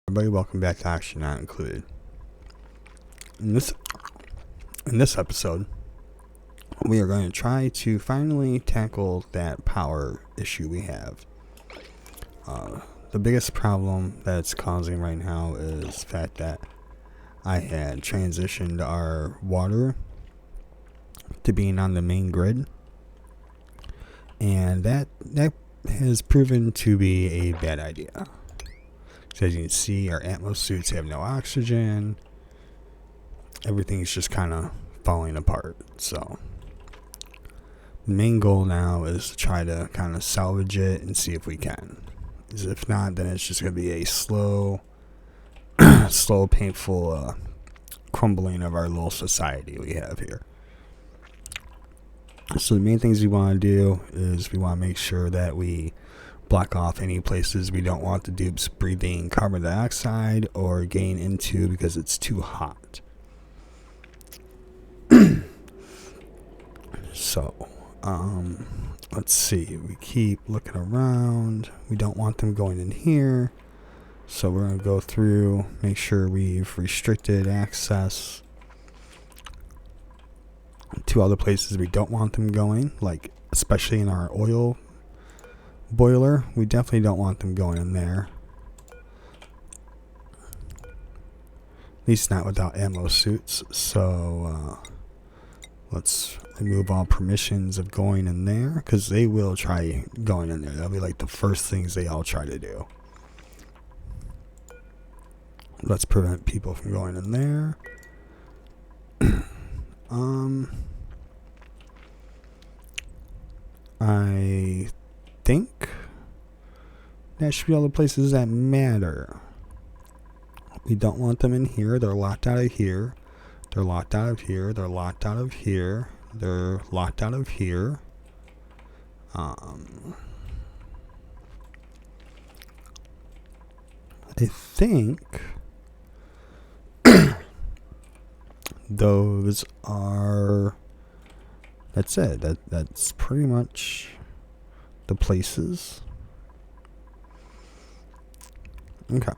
Everybody, welcome back to Action Not Included. In this episode, we are going to try to finally tackle that power issue we have. The biggest problem that it's causing right now is the fact that I had transitioned our water to being on the main grid, and that has proven to be a bad idea. So as you can see, our Atmos suits have no oxygen. Everything's just kind of falling apart. So the main goal now is to try to kind of salvage it and see if we can. Because if not, then it's just going to be a slow, painful crumbling of our little society we have here. So the main things we want to do is we want to make sure that we block off any places we don't want the dupes breathing carbon dioxide or getting into because it's too hot. So, let's see. We keep looking around. We don't want them going in here. So we're going to go through, make sure we've restricted access to other places we don't want them going, like especially in our oil boiler. We definitely don't want them going in there. At least not without ammo suits. So let's remove all permissions of going in there, because they will try going in there. That'll be like the first things they all try to do. Let's prevent people from going in there. I think that should be all the places that matter. We don't want them in here. They're locked out of here. They're locked out of here. They're locked out of here. They're locked out of here. I think those are, that's it. That's pretty much the places. Okay.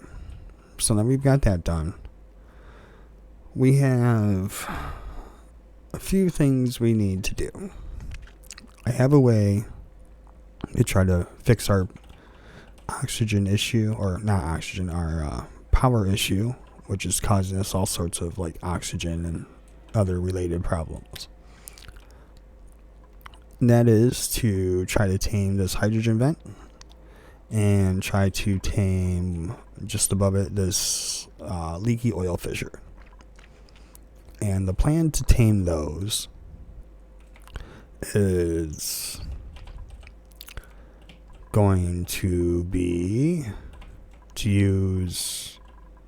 So now we've got that done. We have a few things we need to do. I have a way to try to fix our oxygen issue, or not oxygen, our power issue, which is causing us all sorts of like oxygen and other related problems. And that is to try to tame this hydrogen vent and try to tame just above it this leaky oil fissure. And the plan to tame those is going to be to use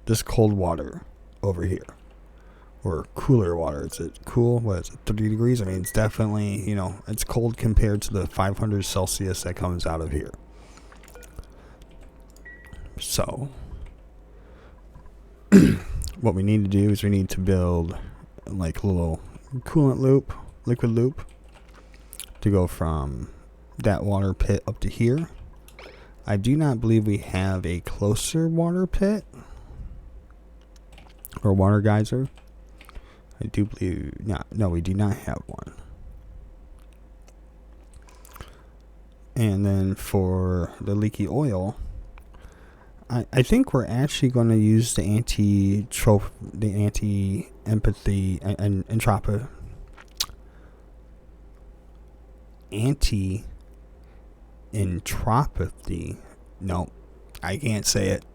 this cold water over here, or cooler water. Is it cool? What is it, 30 degrees? I mean, it's definitely, it's cold compared to the 500 Celsius that comes out of here. So what we need to do is we need to build like a little coolant loop, liquid loop, to go from that water pit up to here. I do not believe we have a closer water pit or water geyser. I do believe, no, we do not have one. And then for the leaky oil, I think we're actually going to use the anti-empathy and anti-entropathy. No, I can't say it.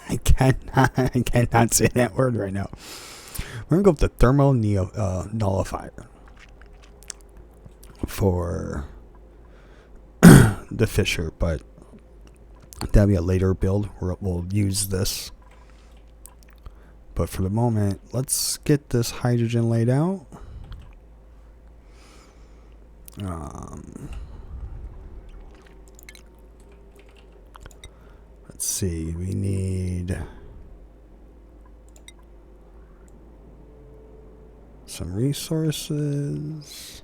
I cannot say that word right now. We're going to go with the thermal nullifier for the fissure, but that'll be a later build where we'll use this. But for the moment, let's get this hydrogen laid out. Let's see, we need some resources.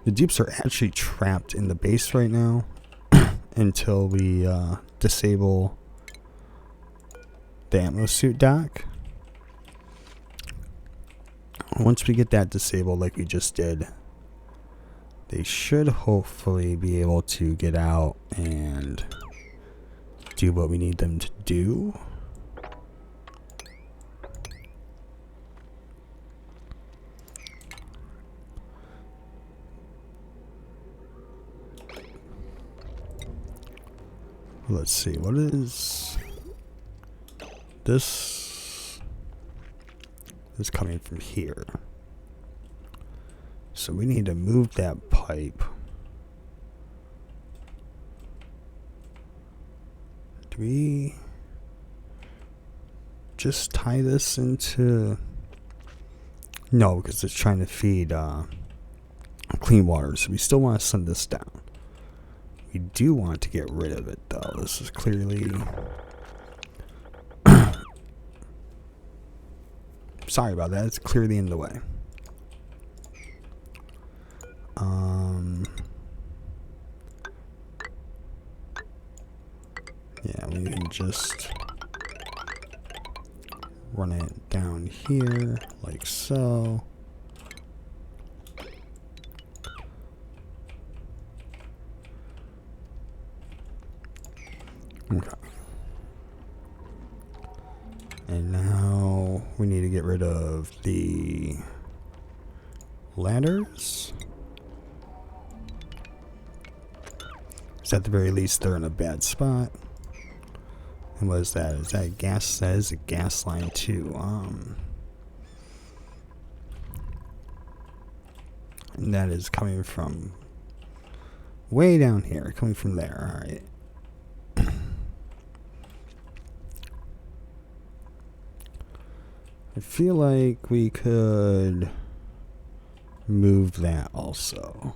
The dupes are actually trapped in the base right now until we disable the ammo suit dock. Once we get that disabled like we just did, they should hopefully be able to get out and do what we need them to do. Let's see, what is this? Is coming from here. So we need to move that pipe. Do we just tie this into... No, because it's trying to feed clean water, so we still want to send this down. We do want to get rid of it, though. This is clearly... Sorry about that. It's clearly in the way. Yeah, we can just run it down here, like so. Okay. And now we need to get rid of the ladders. So at the very least, they're in a bad spot. And what is that? Is that a gas? That is a gas line too. And that is coming from way down here, coming from there. All right. I feel like we could move that also.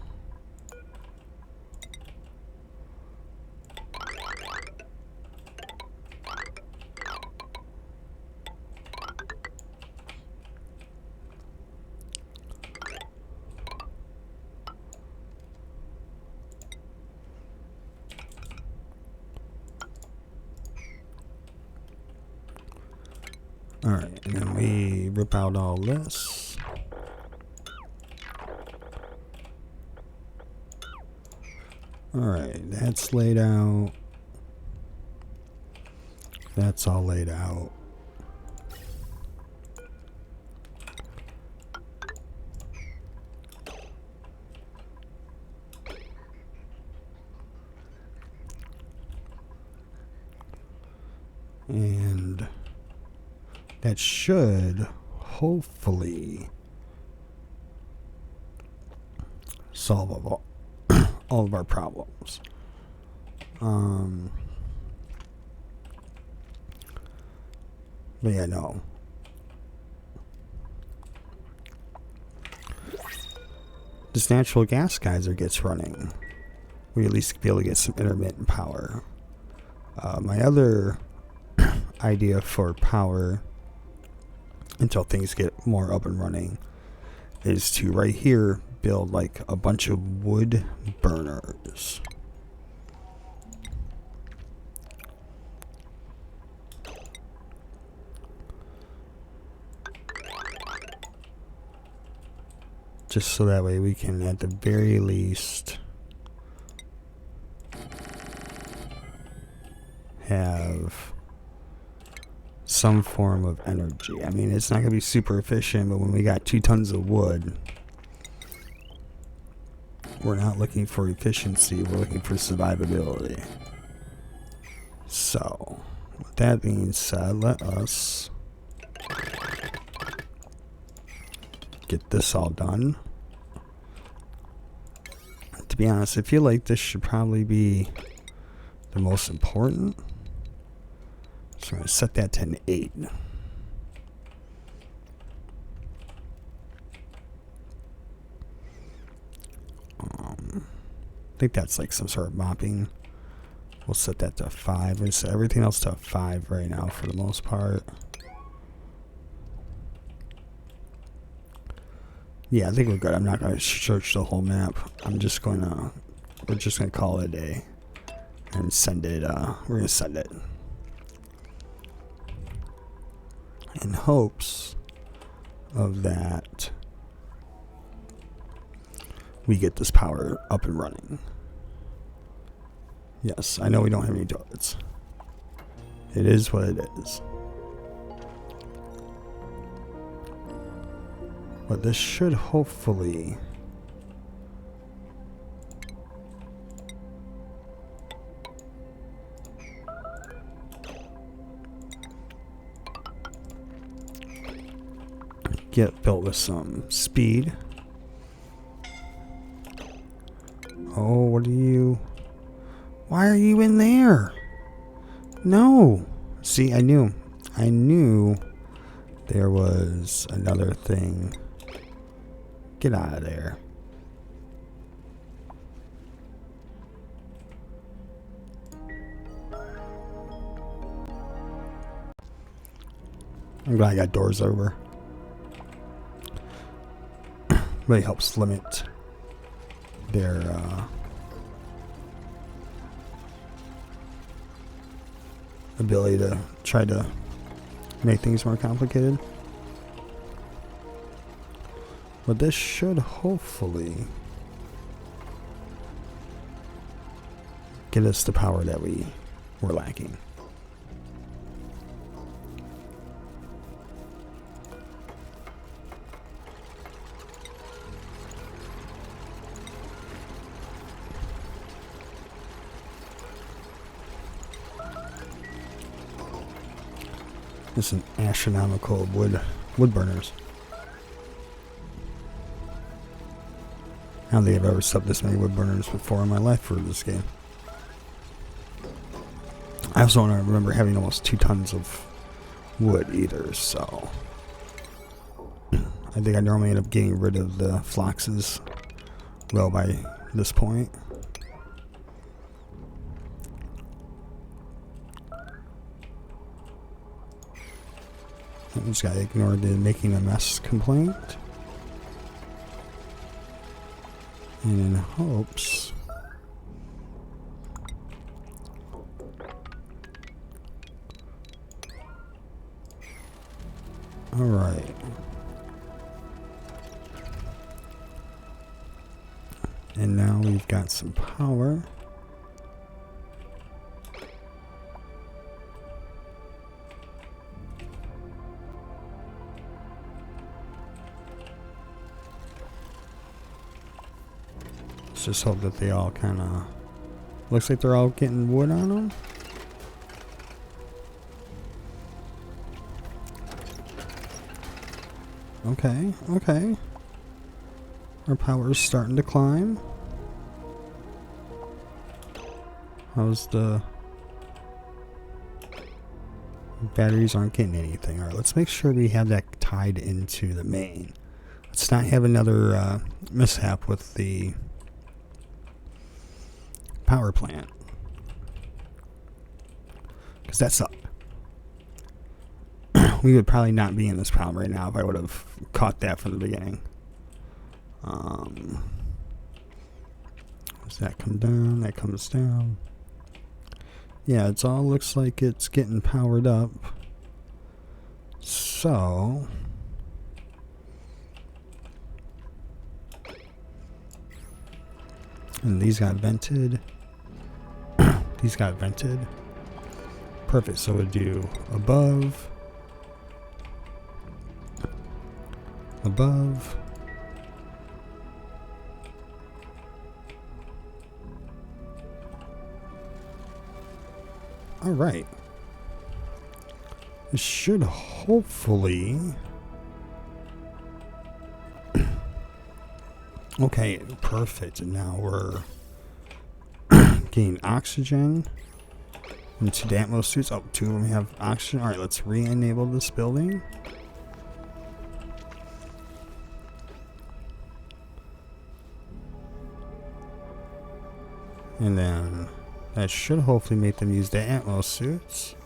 Alright, and then we rip out all this. Alright, that's laid out. That's all laid out. And that should hopefully solve all of our problems. But yeah, no. This natural gas geyser gets running, we at least be able to get some intermittent power. My other idea for power until things get more up and running is to right here build like a bunch of wood burners. Just so that way we can at the very least have some form of energy. I mean, it's not going to be super efficient, but when we got 2 tons of wood, we're not looking for efficiency, we're looking for survivability. So, with that being said, let us get this all done. To be honest, I feel like this should probably be the most important. So I'm going to set that to an 8. I think that's like some sort of mopping. We'll set that to 5. We'll set everything else to 5 right now for the most part. Yeah, I think we're good. I'm not going to search the whole map. We're just going to call it a day and send it, we're going to send it. In hopes of that we get this power up and running. Yes, I know we don't have any toilets. It is what it is. But this should hopefully get built with some speed. Oh, what are you? Why are you in there? No. See, I knew there was another thing. Get out of there. I'm glad I got doors over. Really helps limit their ability to try to make things more complicated. But this should hopefully get us the power that we were lacking. This is an astronomical wood burners. I don't think I've ever slept this many wood burners before in my life for this game. I also don't remember having almost 2 tons of wood either, so I think I normally end up getting rid of the floxes well by this point. I just gotta ignore the making a mess complaint. And in hopes alright. And now we've got some power. Just hope that they all kind of looks like they're all getting wood on them. Okay. Our power is starting to climb. How's the batteries aren't getting anything? All right, let's make sure we have that tied into the main. Let's not have another mishap with the power plant, because that's up. We would probably not be in this problem right now if I would have caught that from the beginning. Does that come down? That comes down. Yeah, it all looks like it's getting powered up. So and these got vented. These got vented. Perfect. So we'll do above. Above. All right. It should hopefully. Okay, perfect. And now we're getting oxygen into the Atmos suits. Oh, 2 of them have oxygen. All right, let's re-enable this building. And then that should hopefully make them use the Atmos suits.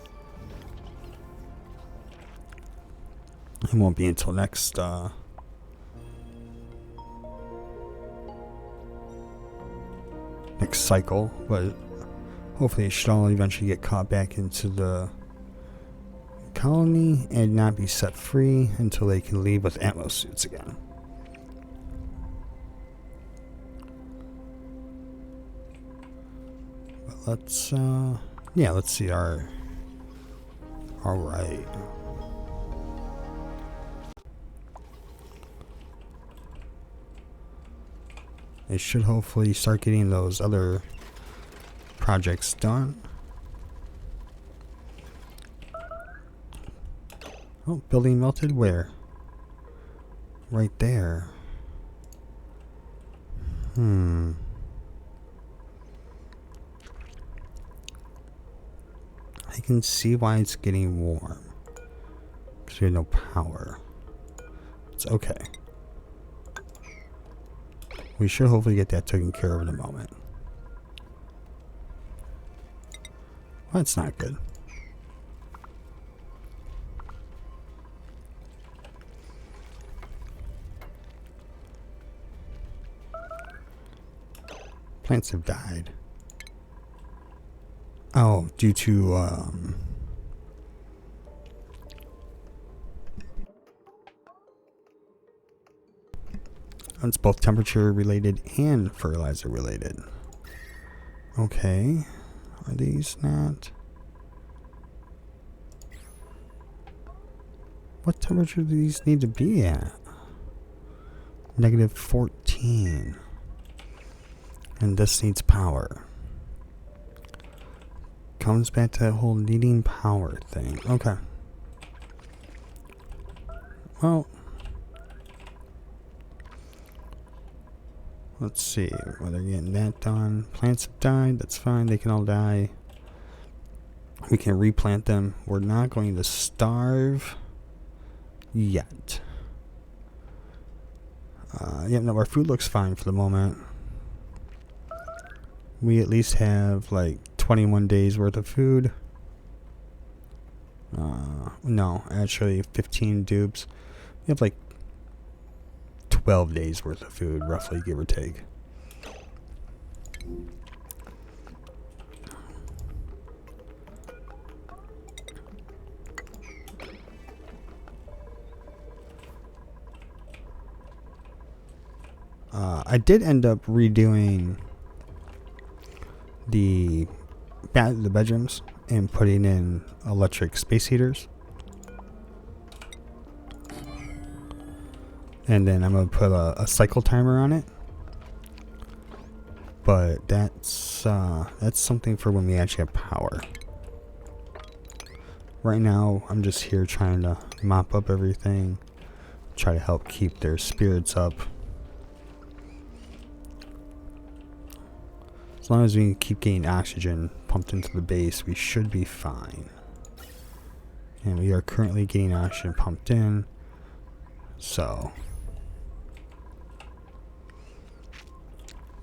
It won't be until next next cycle, but hopefully it should all eventually get caught back into the colony and not be set free until they can leave with Atmos suits again. But let's see our. All right. They should hopefully start getting those other projects done. Oh, building melted where? Right there. I can see why it's getting warm. Because we have no power. It's okay. We should hopefully get that taken care of in a moment. Well, that's not good. Plants have died. Oh, due to it's both temperature related and fertilizer related. Okay. Are these not? What temperature do these need to be at? -14. And this needs power. Comes back to that whole needing power thing. Okay. Well, let's see. Well, they're getting that done. Plants have died. That's fine. They can all die. We can replant them. We're not going to starve yet. Yeah, no, our food looks fine for the moment. We at least have like 21 days worth of food. No, actually 15 dupes. We have like 12 days worth of food, roughly, give or take. I did end up redoing the bedrooms and putting in electric space heaters. And then I'm going to put a cycle timer on it. But that's something for when we actually have power. Right now, I'm just here trying to mop up everything. Try to help keep their spirits up. As long as we keep getting oxygen pumped into the base, we should be fine. And we are currently getting oxygen pumped in. So,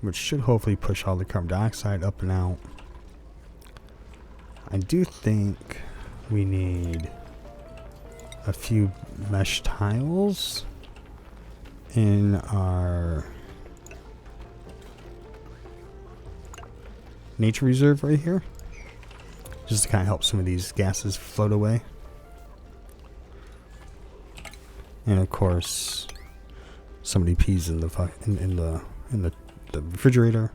which should hopefully push all the carbon dioxide up and out. I do think we need a few mesh tiles in our nature reserve right here, just to kind of help some of these gases float away. And of course, somebody pees in the refrigerator.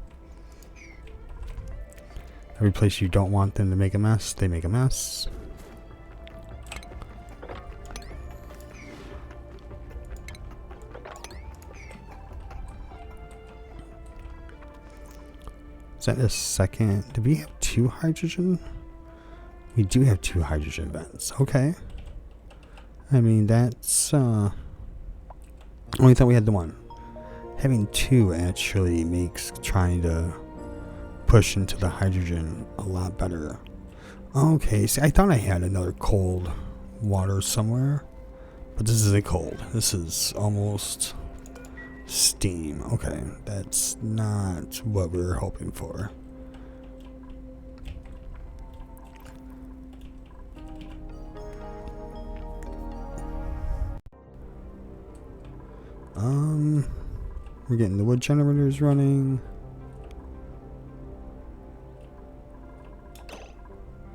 Every place you don't want them to make a mess, they make a mess. Is that a second? Do we have 2 hydrogen? We do have 2 hydrogen vents. Okay. I mean, that's only thought we had the 1. Having 2 actually makes trying to push into the hydrogen a lot better. Okay, see, I thought I had another cold water somewhere, but this isn't cold. This is almost steam. Okay, that's not what we were hoping for. We're getting the wood generators running.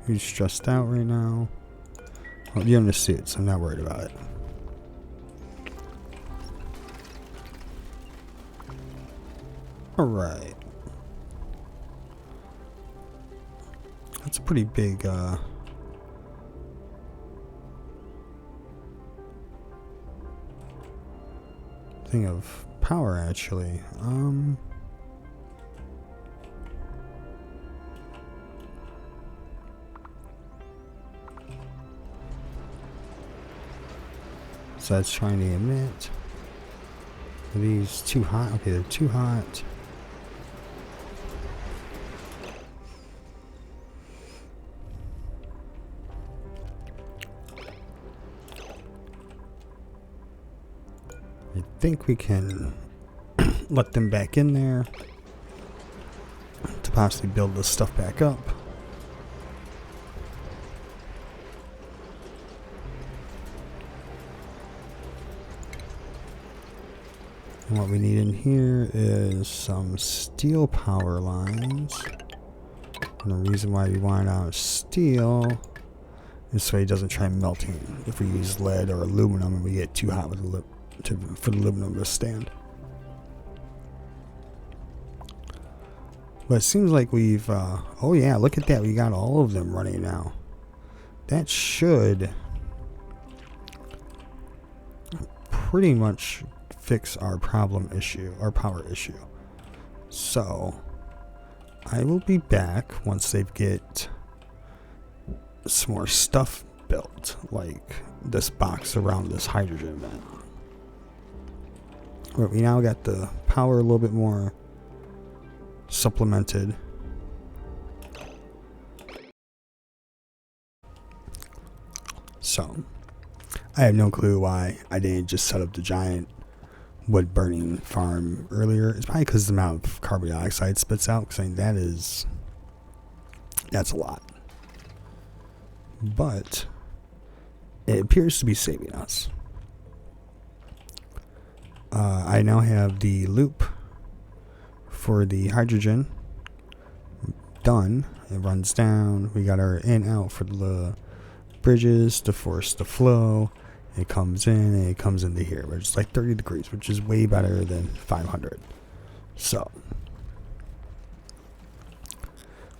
Who's stressed out right now? Well, you're in the suit, so I'm not worried about it. Alright. That's a pretty big, thing of power, actually. So that's trying to emit. Are these too hot? Okay, they're too hot. I think we can let them back in there to possibly build this stuff back up. And what we need in here is some steel power lines. And the reason why we want out steel is so it doesn't try melting if we use lead or aluminum and we get too hot with for the aluminum to stand. But it seems like we've oh yeah, look at that, we got all of them running now. That should pretty much fix our power issue. So I will be back once they get some more stuff built, like this box around this hydrogen vent. But we now got the power a little bit more supplemented. So I have no clue why I didn't just set up the giant wood burning farm earlier. It's probably because the amount of carbon dioxide it spits out, because I mean, that's a lot. But it appears to be saving us. I now have the loop for the hydrogen done. It runs down. We got our in out for the bridges to force the flow. It comes in and it comes into here, which is like 30 degrees, which is way better than 500. So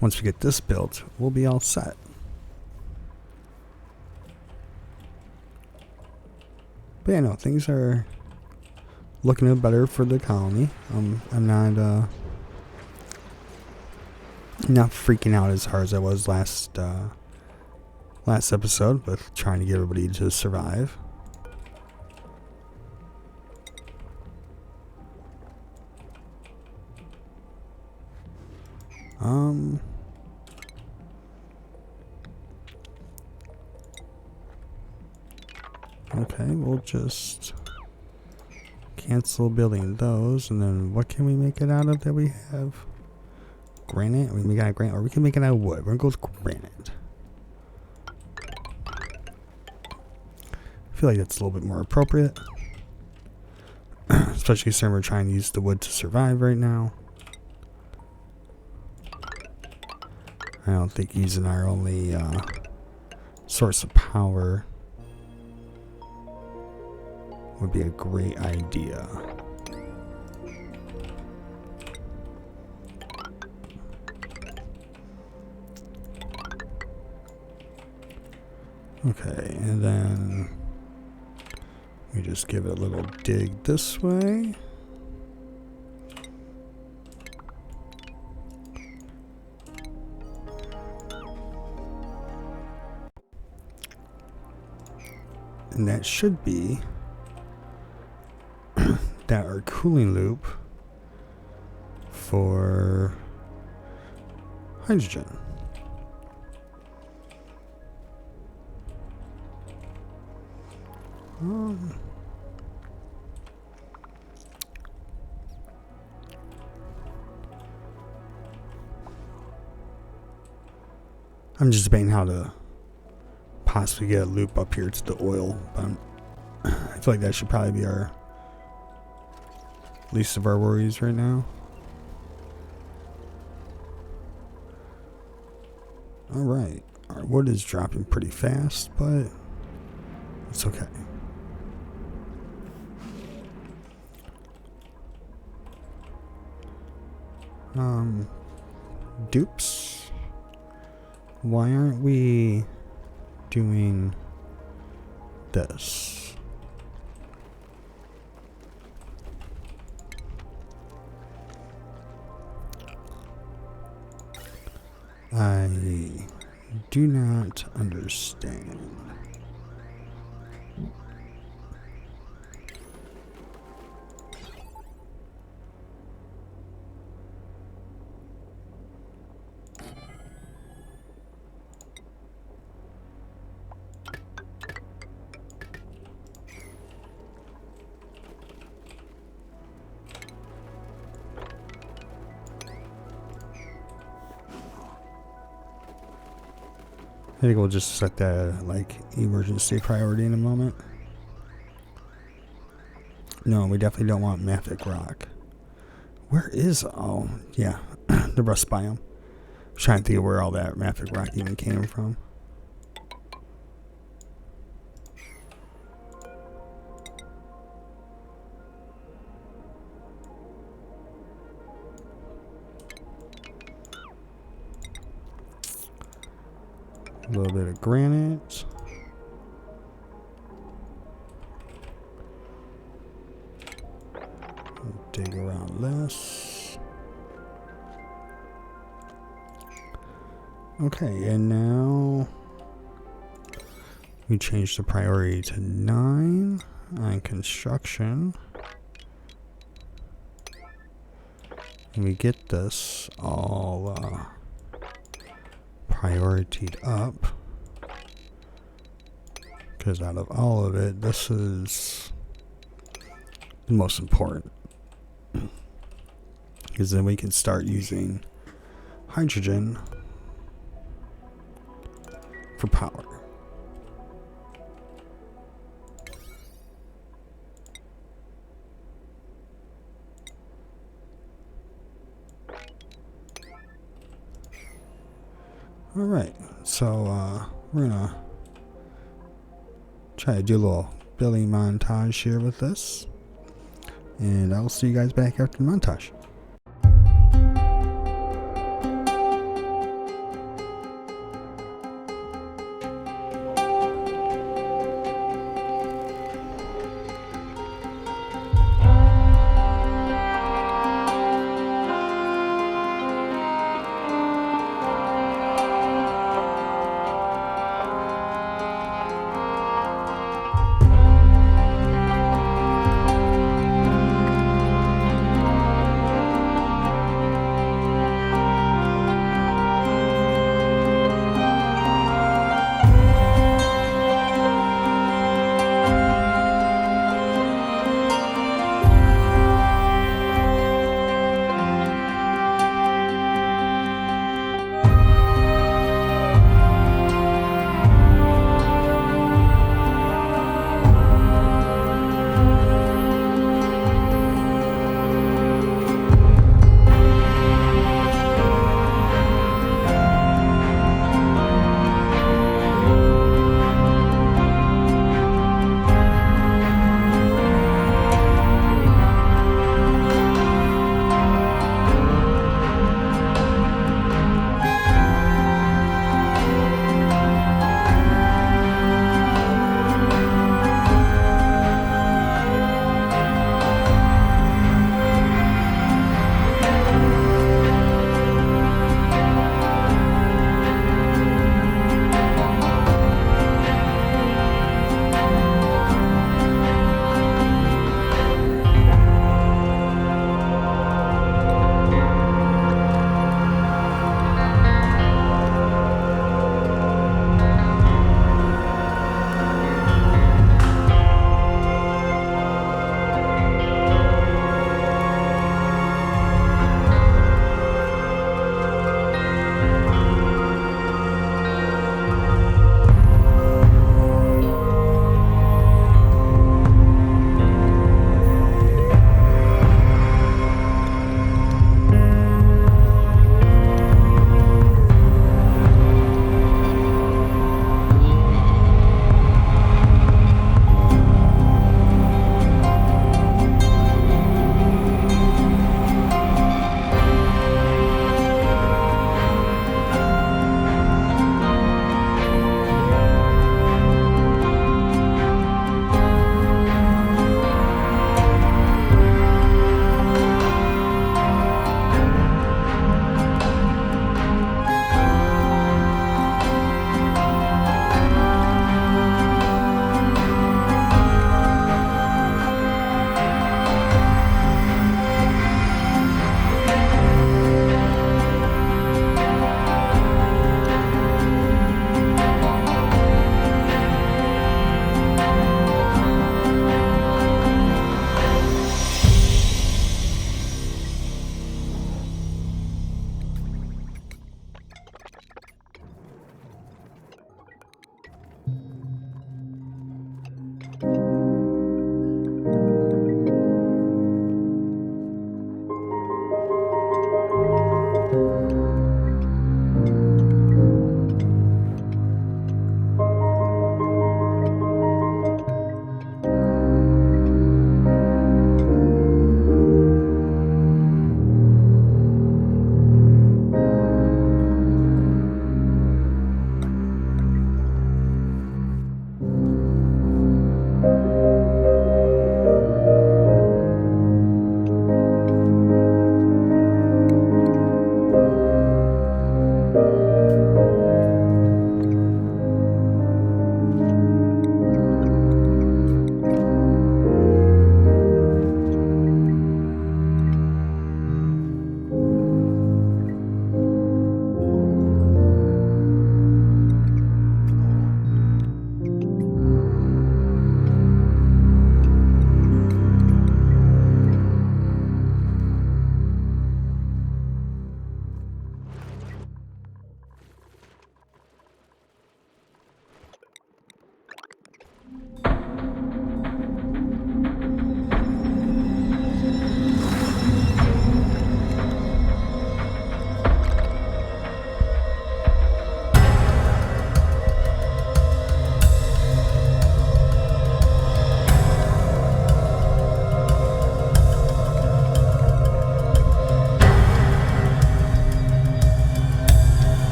once we get this built, we'll be all set. But yeah, no, things are looking a bit better for the colony. I'm not freaking out as hard as I was last episode with trying to get everybody to survive. Okay, we'll just cancel building those, and then what can we make it out of that we have? Granite? I mean, we got granite, or we can make it out of wood. We're gonna go with granite. I feel like that's a little bit more appropriate. Especially since we're trying to use the wood to survive right now. I don't think using our only source of power would be a great idea. Okay, and then we just give it a little dig this way. And that should be that our cooling loop for hydrogen. I'm just debating how to possibly get a loop up here to the oil, but I feel like that should probably be our least of our worries right now. All right. Our wood is dropping pretty fast, but it's okay. Dupes. Why aren't we doing this? I do not understand. I think we'll just set that like emergency priority in a moment. No, we definitely don't want mafic rock. Where is, oh yeah, the rust biome. I'm trying to think of where all that mafic rock even came from. A little bit of granite. Dig around this. Okay, and now we change the priority to 9 on construction. And we get this all prioritied up, because out of all of it, this is the most important, because then we can start using hydrogen for power. All right, so we're gonna try to do a little building montage here with this, and I'll see you guys back after the montage.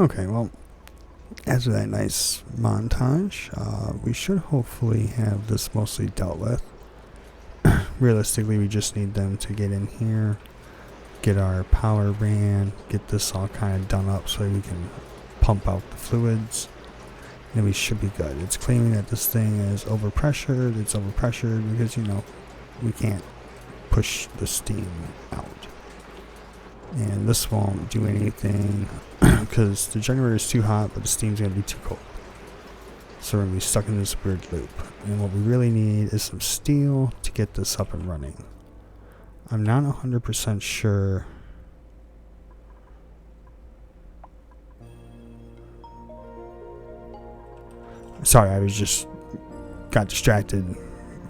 Okay, well, after that nice montage, we should hopefully have this mostly dealt with. Realistically, we just need them to get in here, get our power ran, get this all kind of done up so we can pump out the fluids, and we should be good. It's claiming that this thing is overpressured. It's overpressured because, you know, we can't push the steam out. And this won't do anything because the generator is too hot, but the steam's going to be too cold. So we're going to be stuck in this weird loop. And what we really need is some steel to get this up and running. I'm not 100% sure. Sorry, I was just got distracted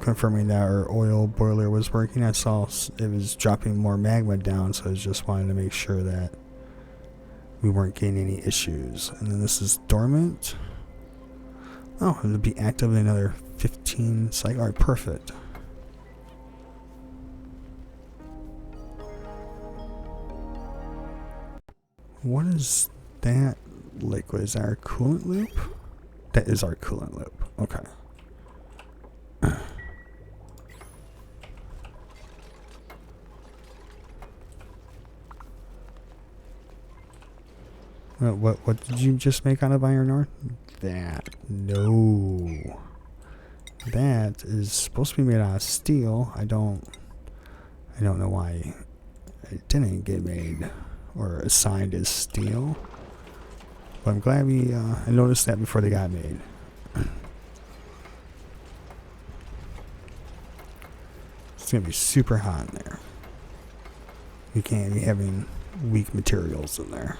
confirming that our oil boiler was working. I saw it was dropping more magma down, so I was just wanting to make sure that we weren't getting any issues. And then this is dormant. Oh, it'll be active in another 15 cycles. Alright, perfect. What is that liquid? Is that our coolant loop? That is our coolant loop. Okay. What did you just make out of iron ore? That. No. That is supposed to be made out of steel. I don't know why it didn't get made or assigned as steel. But I'm glad I noticed that before they got made. It's gonna be super hot in there. We can't be having weak materials in there.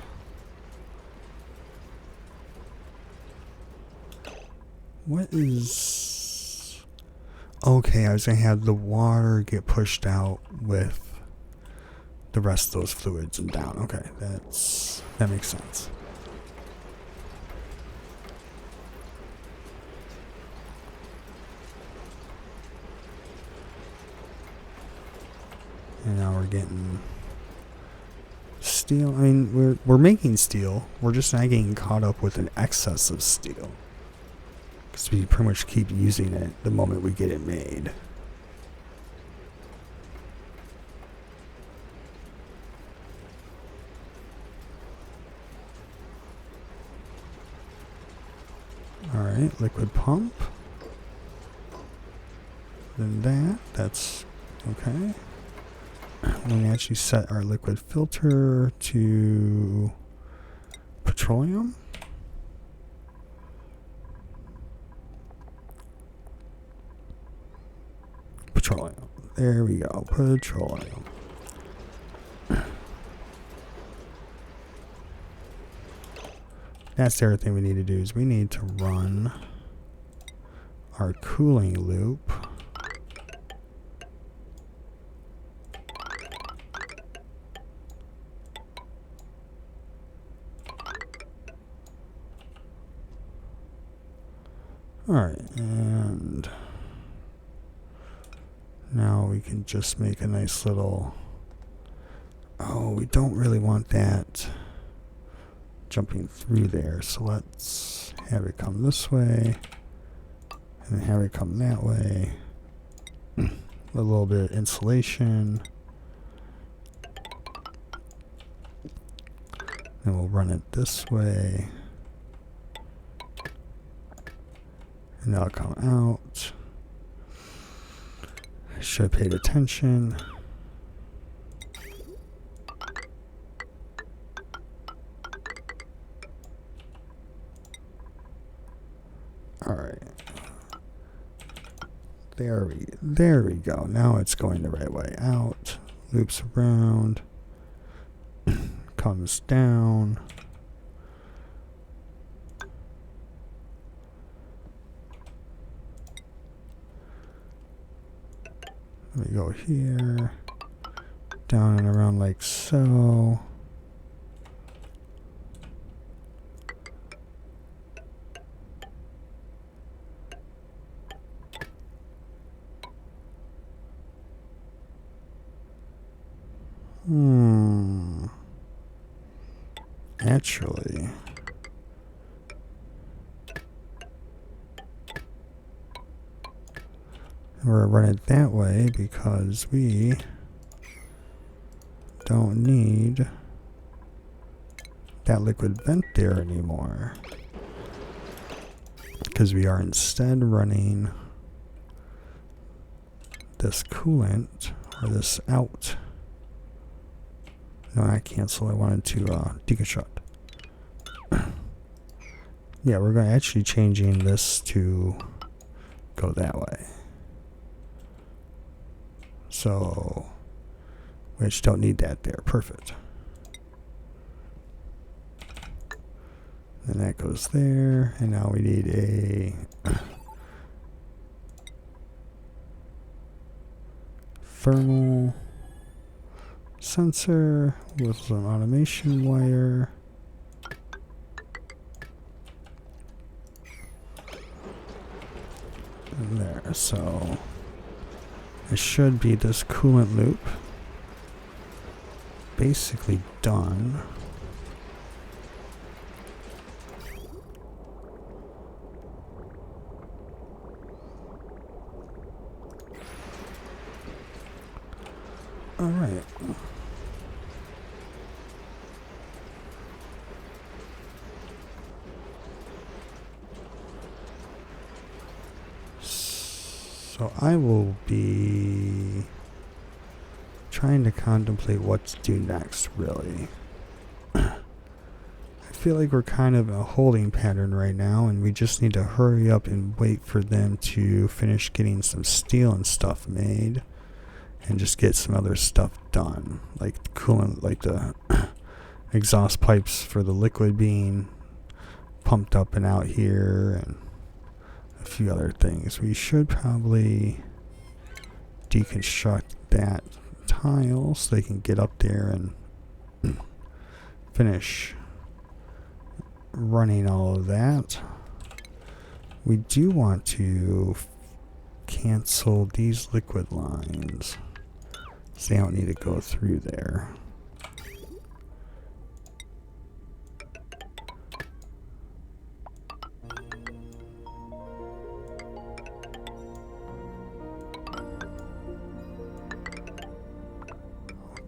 What is... Okay, I was going to have the water get pushed out with the rest of those fluids and down. Okay, that makes sense. And now we're getting steel. I mean, we're making steel. We're just not getting caught up with an excess of steel. Because we pretty much keep using it the moment we get it made. Alright, liquid pump. Then that's okay. We actually set our liquid filter to petroleum. Petroleum. There we go. Petroleum. That's the other thing we need to do is we need to run our cooling loop. Alright, and now we can just make a nice little... Oh, we don't really want that jumping through there, so let's have it come this way and then have it come that way. A little bit of insulation. Then we'll run it this way. And that'll come out. I should have paid attention. Alright. There we go. Now it's going the right way out. Loops around. Comes down. Let me go here. Down and around like so. Actually, We're running it that way because we don't need that liquid vent there anymore. Because we are instead running this coolant, or this out. No, I cancel. I wanted to deconstruct. Yeah, we're going to actually changing this to go that way. So we just don't need that there. Perfect. And that goes there. And now we need a thermal sensor with some automation wire. And there. So it should be this coolant loop basically done. All right. So I will be trying to contemplate what to do next, really. I feel like we're kind of in a holding pattern right now, and we just need to hurry up and wait for them to finish getting some steel and stuff made. And just get some other stuff done, like coolant, like the exhaust pipes for the liquid being pumped up and out here, and a few other things. We should probably deconstruct that tile so they can get up there and finish running all of that. We do want to cancel these liquid lines. So they don't need to go through there.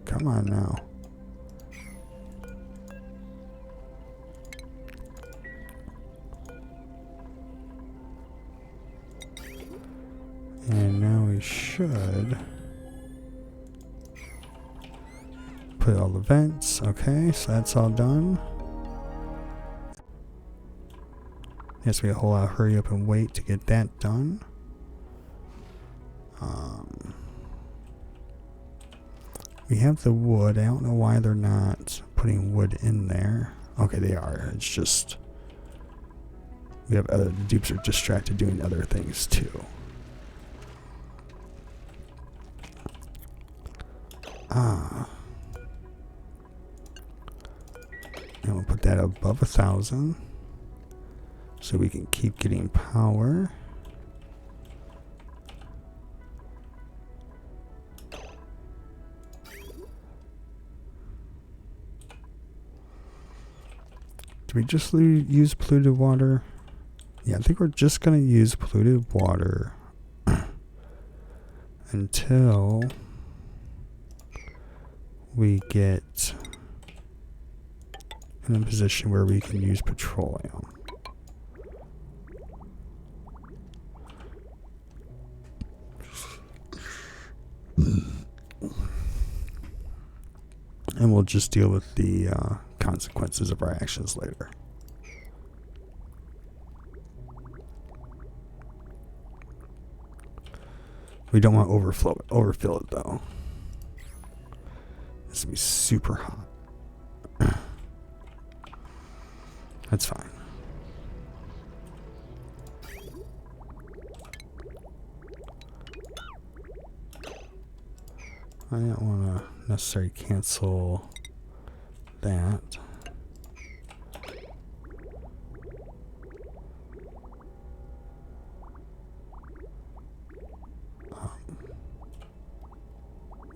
Come on now. And now we should put all the vents. Okay, so that's all done. Yes, we got a whole lot of hurry up and wait to get that done. We have the wood. I don't know why they're not putting wood in there. Okay, they are. It's just we have other, the dupes are distracted doing other things too. And we'll put that above 1,000 so we can keep getting power. Do we just use polluted water? Yeah, I think we're just going to use polluted water until we get in a position where we can use petroleum. And we'll just deal with the consequences of our actions later. We don't want to overfill it though. This will be super hot. That's fine. I don't want to necessarily cancel that.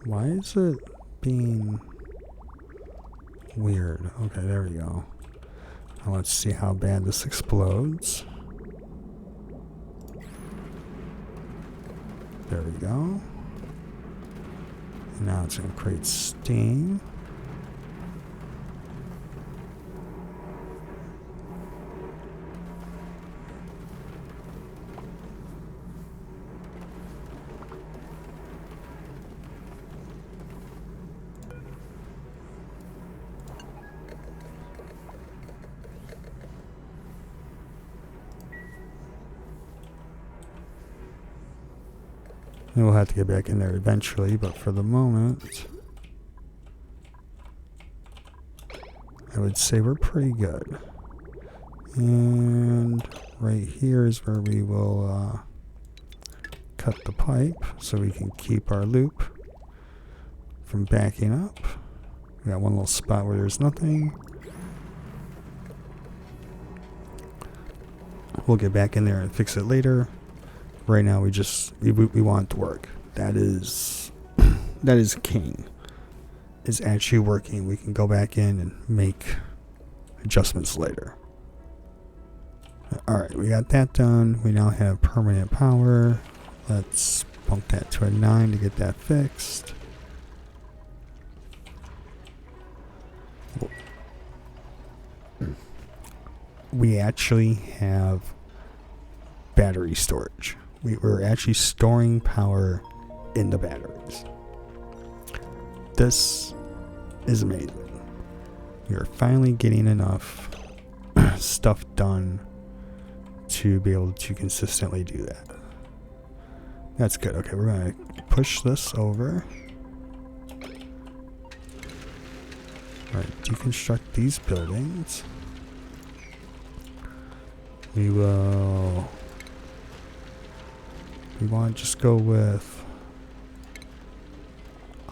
Why is it being weird? Okay, there we go. Now let's see how bad this explodes. There we go. And now it's going to create steam. And we'll have to get back in there eventually, but for the moment, I would say we're pretty good. And right here is where we will cut the pipe so we can keep our loop from backing up. We got one little spot where there's nothing. We'll get back in there and fix it later. Right now we want it to work. That is king. It's actually working. We can go back in and make adjustments later. Alright, we got that done. We now have permanent power. Let's bump that to a 9 to get that fixed. We actually have battery storage. We're actually storing power in the batteries. This is amazing. We are finally getting enough stuff done to be able to consistently do that. That's good. Okay, we're going to push this over. Alright, deconstruct these buildings. We want to just go with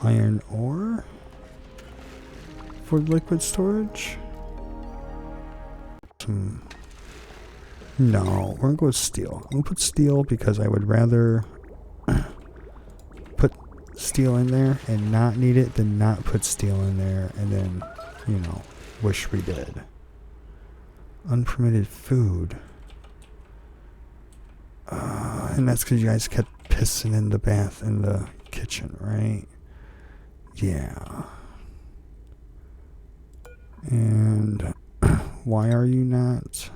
iron ore for liquid storage. No, we're going to go with steel. I'm going to put steel because I would rather put steel in there and not need it than not put steel in there and then, wish we did. Unpermitted food. And that's because you guys kept pissing in the kitchen, right? Yeah. And why are you not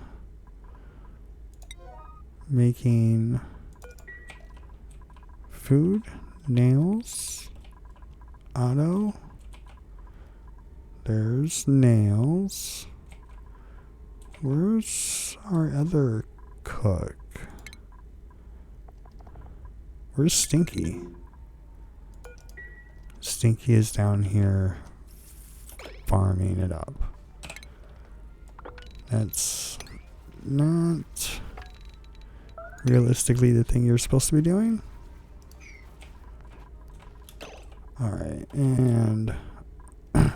making food? Nails? Auto? There's nails. Where's our other cook? Where's Stinky? Stinky is down here farming it up. That's not realistically the thing you're supposed to be doing. Alright, and can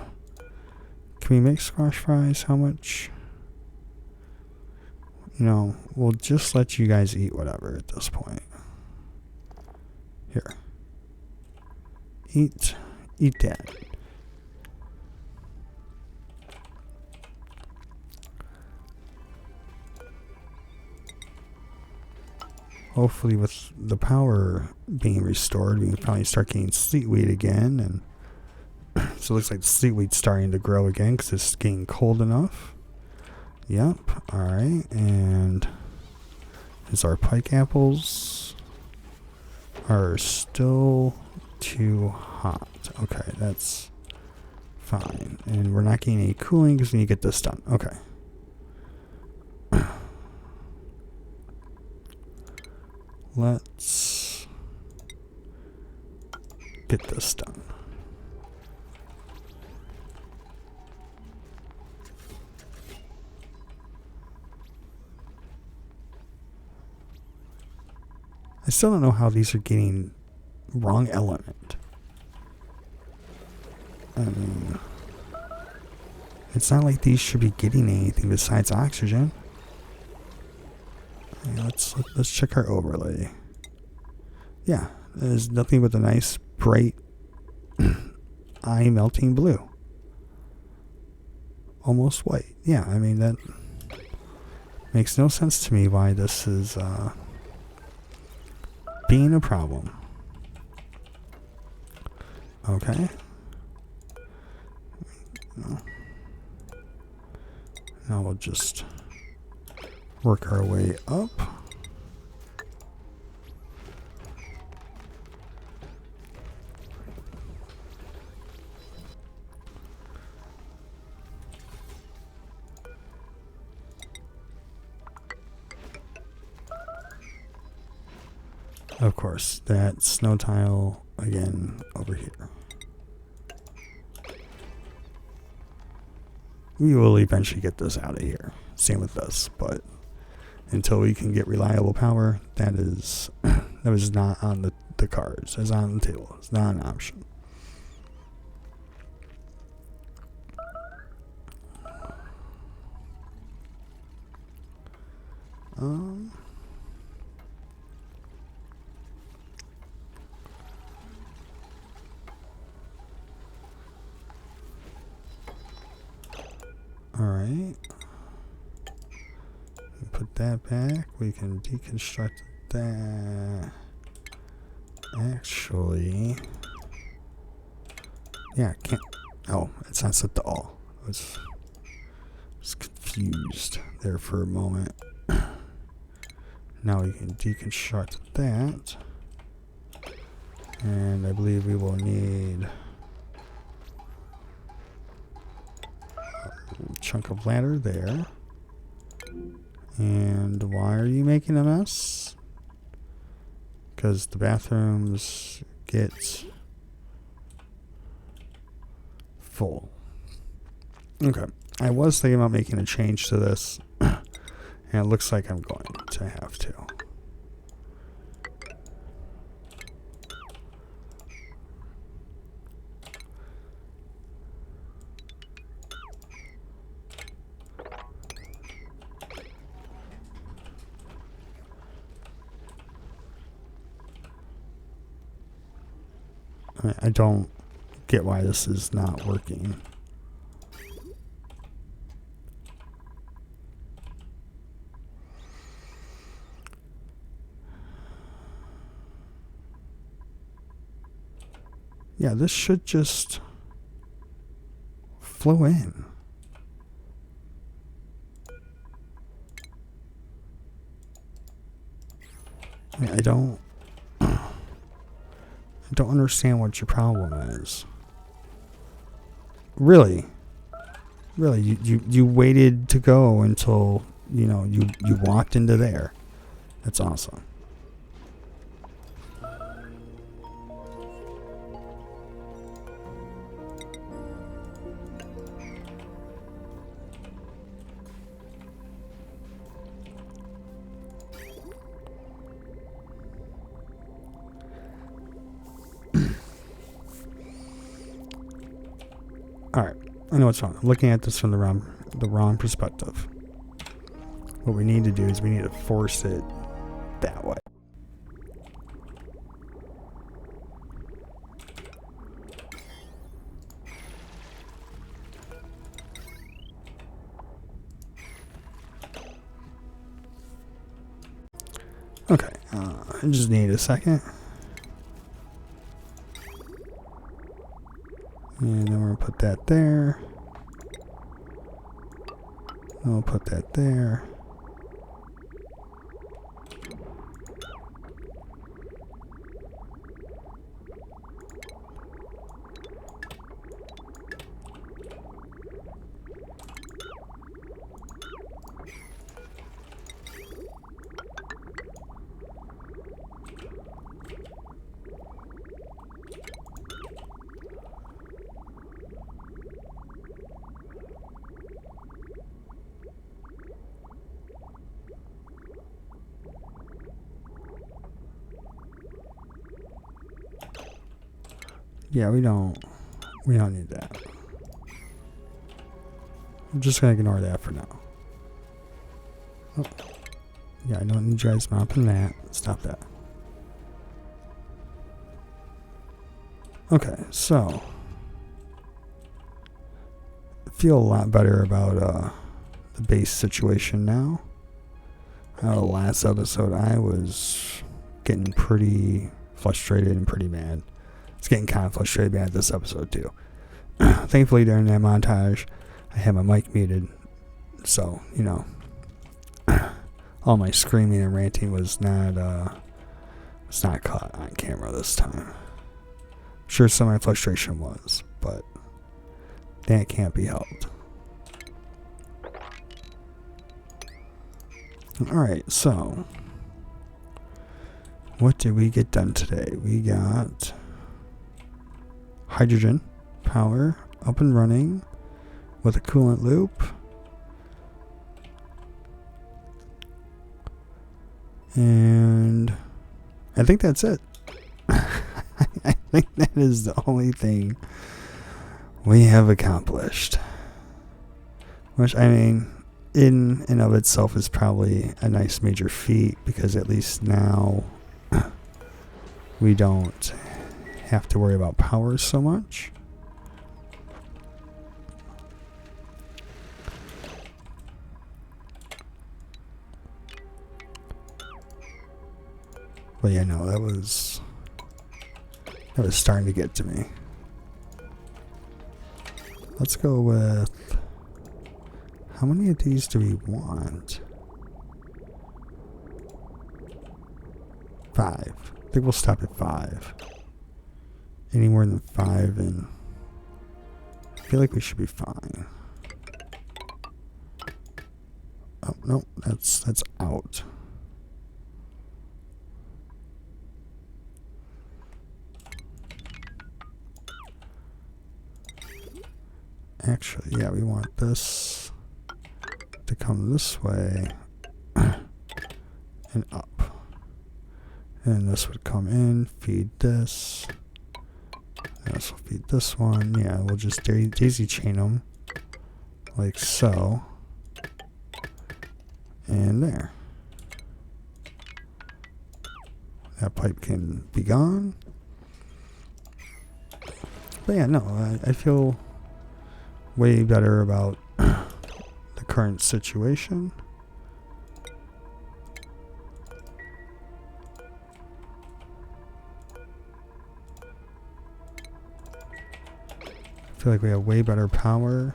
we make squash fries? How much? We'll just let you guys eat whatever at this point. Here. Eat that. Hopefully with the power being restored, we can finally start getting sleetweed again. And so it looks like the sleetweed's starting to grow again because it's getting cold enough. Yep. Alright. And as our pike apples are still too hot. Okay, that's fine. And we're not getting any cooling because we need to get this done. Okay. Let's get this done. I still don't know how these are getting wrong element. I mean, it's not like these should be getting anything besides oxygen. Let's check our overlay. Yeah, there's nothing but a nice bright eye melting blue. Almost white. Yeah, I mean that makes no sense to me why this is being a problem. Okay. No. Now we'll just work our way up. Of course, that snow tile again over here. We will eventually get this out of here. Same with this, but until we can get reliable power, that was not on the cards. It's on the table. It's not an option. Alright. Put that back. We can deconstruct that. Actually. Yeah, I can't. Oh, it's not set to all. I was confused there for a moment. Now we can deconstruct that. And I believe we will need a chunk of ladder there. And why are you making a mess? Because the bathrooms get full. Okay. I was thinking about making a change to this. And it looks like I'm going to have to. I don't get why this is not working. Yeah, this should just flow in. I don't understand what your problem is. Really, you waited to go until you walked into there. That's awesome. Alright, I know what's wrong. I'm looking at this from the wrong perspective. What we need to do is we need to force it that way. Okay, I just need a second. And then we're going to put that there. And we'll put that there. Yeah, we don't need that. I'm just gonna ignore that for now. Oh. Yeah, I don't need you guys mopping that. Stop that. Okay, so I feel a lot better about the base situation now. Last episode I was getting pretty frustrated and pretty mad. It's getting kind of frustrated at this episode too. Thankfully, during that montage, I had my mic muted, so all my screaming and ranting was not caught on camera this time. I'm sure some of my frustration was, but that can't be helped. Alright, so what did we get done today? We got hydrogen power up and running with a coolant loop. And I think that's it. I think that is the only thing we have accomplished. Which, I mean, in and of itself is probably a nice major feat, because at least now we don't have to worry about power so much. But yeah, no, that was starting to get to me. Let's go with, how many of these do we want? 5. I think we'll stop at 5. Any more than 5, and I feel like we should be fine. Oh no, that's out. Actually, yeah, we want this to come this way and up. And this would come in, feed this. And this will feed this one. Yeah, we'll just daisy chain them like so. And there. That pipe can be gone. But yeah, no, I feel way better about the current situation. I feel like we have way better power,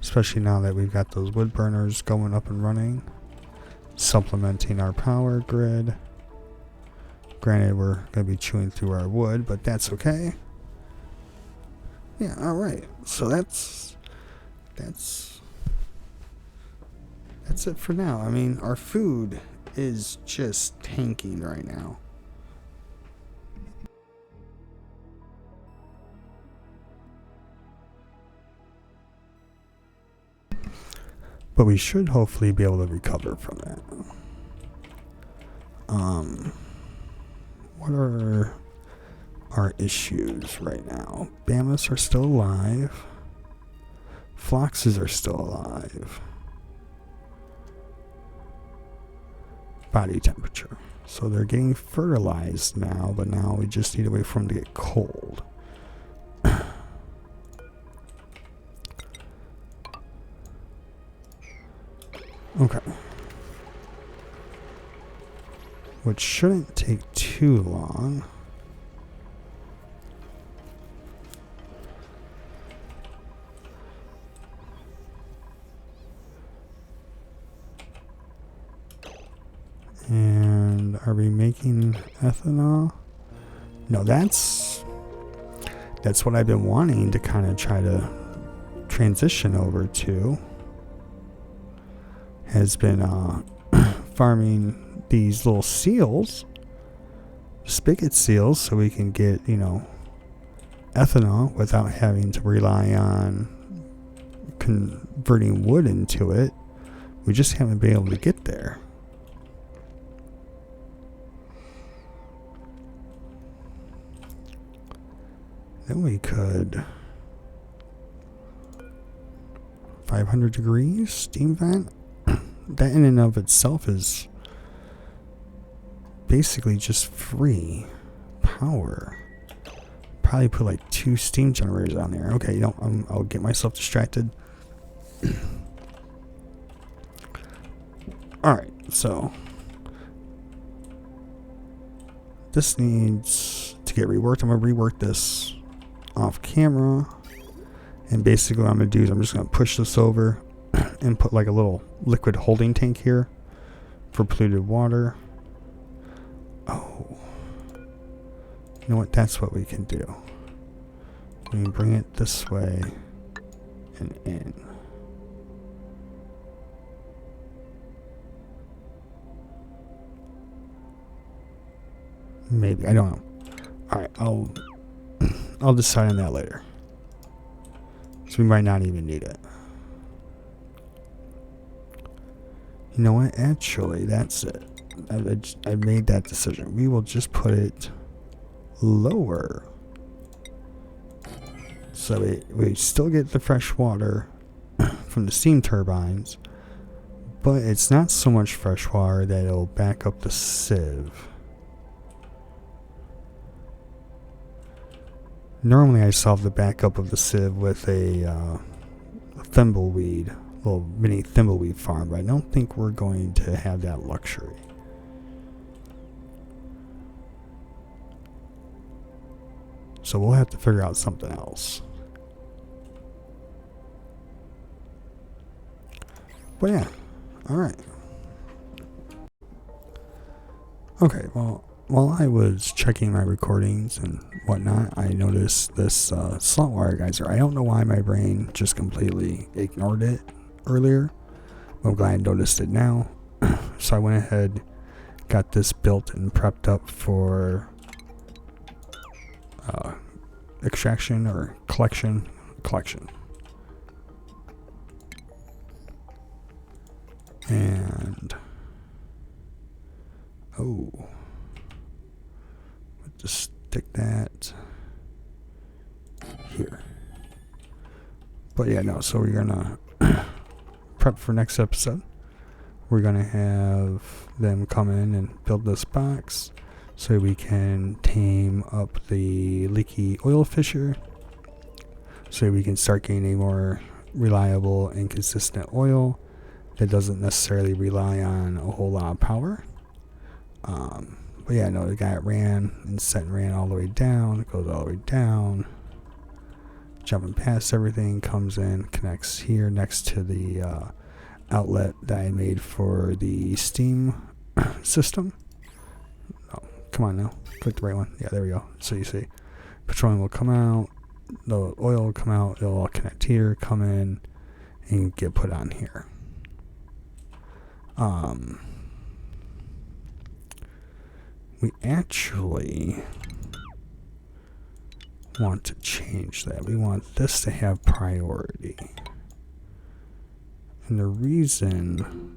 especially now that we've got those wood burners going up and running, supplementing our power grid. Granted, we're going to be chewing through our wood, but that's okay. Yeah, alright. So that's it for now. I mean, our food is just tanking right now. But we should hopefully be able to recover from that. What are our issues right now? Bamas are still alive. Phloxes are still alive. Body temperature. So they're getting fertilized now, but now we just need to wait for them to get cold. Okay. Which shouldn't take too long. And are we making ethanol? No, that's what I've been wanting to kind of try to transition over to. Has been farming these little seals, spigot seals, so we can get, ethanol without having to rely on converting wood into it. We just haven't been able to get there. Then we could 500 degrees steam vent. That in and of itself is basically just free power. Probably put like 2 steam generators on there. Okay, I'll get myself distracted. Alright, so this needs to get reworked. I'm going to rework this off camera. And basically what I'm going to do is I'm just going to push this over and put like a little liquid holding tank here for polluted water. Oh. You know what? That's what we can do. We can bring it this way and in. Maybe. I don't know. Alright, I'll decide on that later. So we might not even need it. You know what? Actually, that's it. I made that decision. We will just put it lower. So we still get the fresh water from the steam turbines, but it's not so much fresh water that it'll back up the sieve. Normally I solve the backup of the sieve with a thimbleweed, little mini thimbleweed farm, but I don't think we're going to have that luxury. So we'll have to figure out something else. But yeah, alright. Okay, well, while I was checking my recordings and whatnot, I noticed this saltwater geyser. I don't know why my brain just completely ignored it earlier. I'm glad I noticed it now. So I went ahead, got this built and prepped up for extraction or collection. And just stick that here. But yeah, no, so we're gonna prep for next episode. We're gonna have them come in and build this box so we can tame up the leaky oil fisher, so we can start getting a more reliable and consistent oil that doesn't necessarily rely on a whole lot of power. But yeah, no, the guy ran and set and ran all the way down. It goes all the way down, jumping past everything, comes in, connects here next to the outlet that I made for the steam system. Oh, come on now, click the right one. Yeah, there we go. So you see, petroleum will come out, the oil will come out, it'll all connect here, come in, and get put on here. We actually want to change that. We want this to have priority. And the reason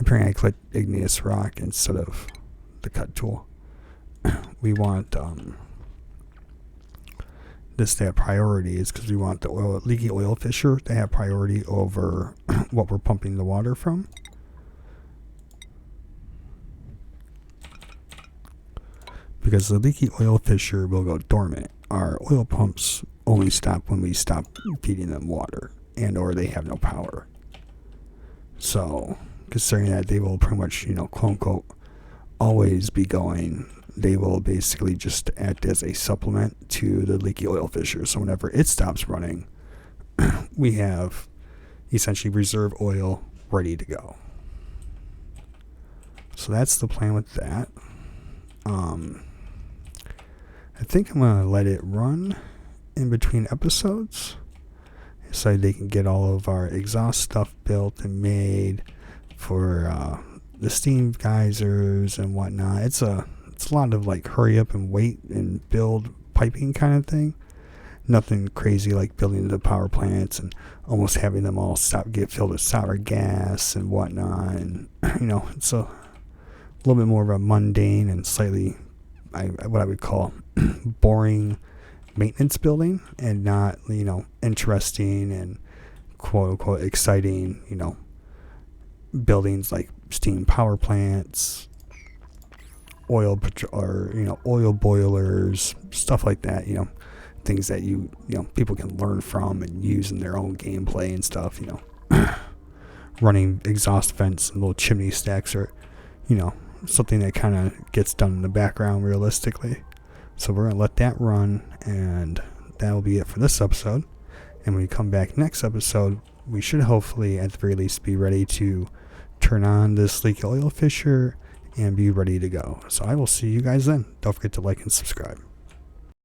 apparently I clicked igneous rock instead of the cut tool. We want this to have priority is because we want the leaky oil fisher to have priority over what we're pumping the water from. Because the leaky oil fisher will go dormant. Our oil pumps only stop when we stop feeding them water and or they have no power. So considering that they will pretty much, quote unquote, always be going, they will basically just act as a supplement to the leaky oil fisher. So whenever it stops running, we have essentially reserve oil ready to go. So that's the plan with that. I think I'm going to let it run in between episodes so they can get all of our exhaust stuff built and made for the steam geysers and whatnot. It's a lot of like hurry up and wait and build piping kind of thing. Nothing crazy like building the power plants and almost having them all get filled with sour gas and whatnot. And it's a little bit more of a mundane and slightly what I would call boring maintenance building, and not interesting and quote unquote exciting buildings like steam power plants, oil boilers, stuff like that. things that people can learn from and use in their own gameplay and stuff. Running exhaust vents and little chimney stacks, or something that kind of gets done in the background realistically. So we're gonna let that run, and that will be it for this episode. And when we come back next episode, we should hopefully at the very least be ready to turn on this leaky oil fisher and be ready to go. So I will see you guys then. Don't forget to like and subscribe.